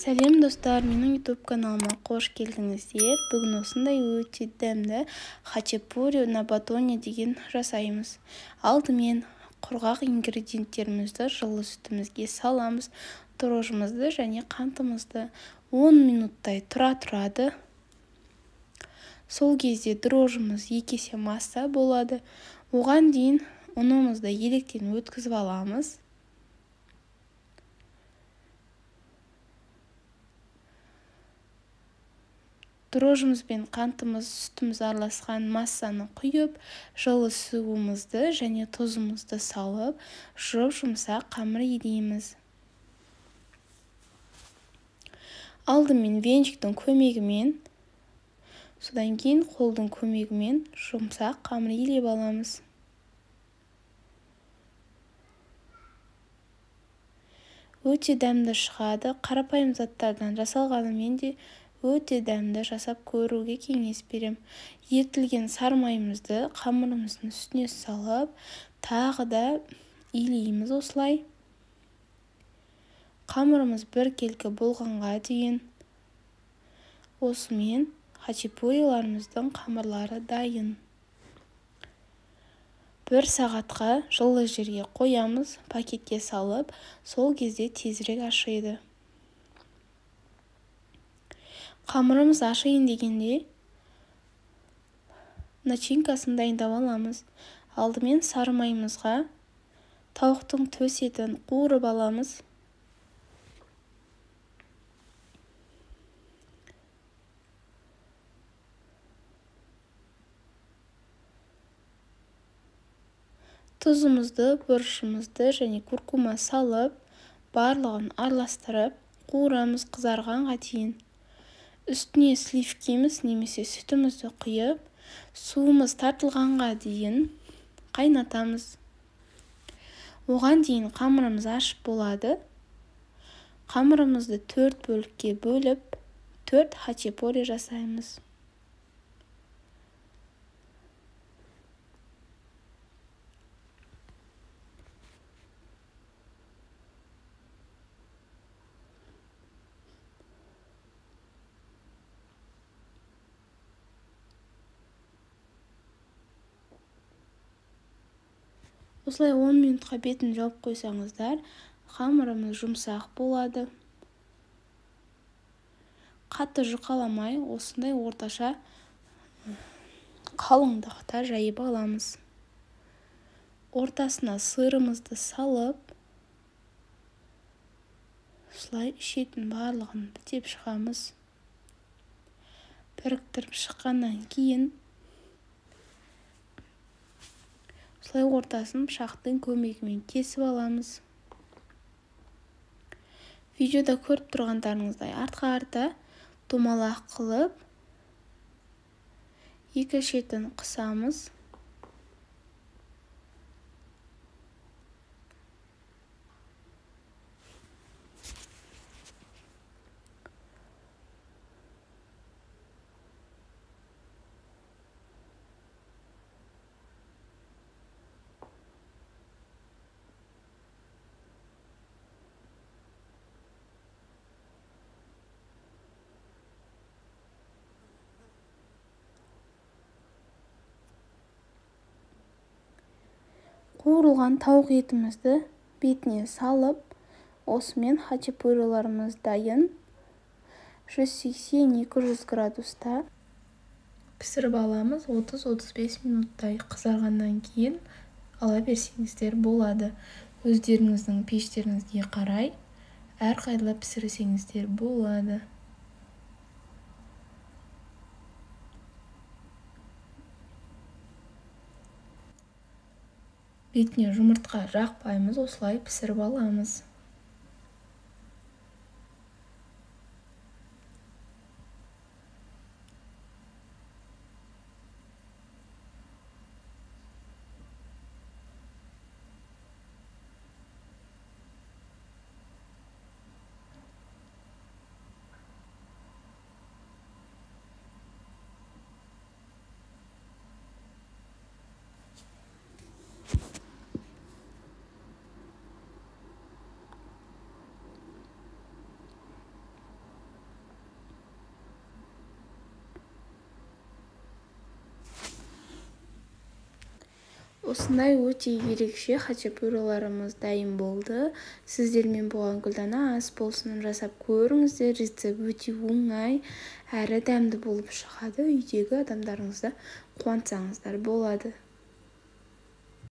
Сәлем достар, менің YouTube каналыма қош келдіңіздер. Бүгін осындай өте дәмді хачапури на батоне деген жасаймыз. Алдымен құрғақ ингредиенттерімізді жылы сүтімізге саламыз. Дрожжымызды және қантымызды 10 минуттай тұрады. Сол кезде дрожжымыз 2 есе масса болады. Оған дейін ұнымызды електен өткізіп аламыз. Дрожжымыз бен қантымыз, сүтіміз араласқан массаны құйып, жылы суымызды және тұзымызды салып, жұмсақ қамыр илейміз. Алдымен венчиктің көмегімен, содан кейін қолдың көмегімен жұмсақ қамыр илеп аламыз. Өте дәмді шығады. Қарапайым заттардан жасалғанымен де өте дәмді, жасап көруге кеңес берем. Ертілген сармайымызды қамырымыздың үстіне салып, тағы да илейміз осылай. Қамырымыз біркелкі болғанға дейін осымен хачапуриларымыздың қамырлары дайын. 1 сағатқа жылы жерге қоямыз, пакетке салып, сол кезде тезірек ашиды. Қамырымыз ашайын дегенде начинкасын дайындап аламыз. Алдымен сармайымызға тауықтың төс етін қуырып аламыз. Тұзымызды, бұрышымызды және куркума салып, барлығын араластырып, қуырамыз қызарғанға дейін. Үстіне сливкіміз немесе сүтімізді құйып, суымыз тартылғанға дейін қайнатамыз. Оған дейін қамырымыз ашып болады. Қамырымызды 4 бөлікке бөліп, 4 хачапури жасаймыз. Осылай 10 минутқа бетін жауып қойсаңыздар, қамырымыз жұмсақ болады. Қатты жұқаламай, осындай орташа қалыңдықта жайып аламыз. Ортасына сырымызды салып, осылай ішетін барлығын бітеп шығамыз. Біріктіріп шыққаннан кейін осылай ортасын пышақтың көмегімен кесіп аламыз. Видеода көріп тұрғандарыңыздай артқа домалақ қылып, 2 шетін қысамыз. Қуырылған тауық етімізді бетіне салып, осымен хачапуриларымыз дайын. 180-200 градуста пісіріп аламыз. 30-35 минуттай қызарғаннан кейін ала берсеңіздер болады. Өздеріңіздің пештеріңізге қарай әрқайда пісірсеңіздер болады. Бетіне жұмыртқа жақпаймыз, осылай пісіріп аламыз. осындай өте ерекше хачапуриларымыз дайын болды. Сіздермен болған Гүлдана ас болсын жасап көріңіздер. Рецепт өте оңай әрі дәмді болып шығады. Үйдегі адамдарыңызды қуантсаңыздар болады.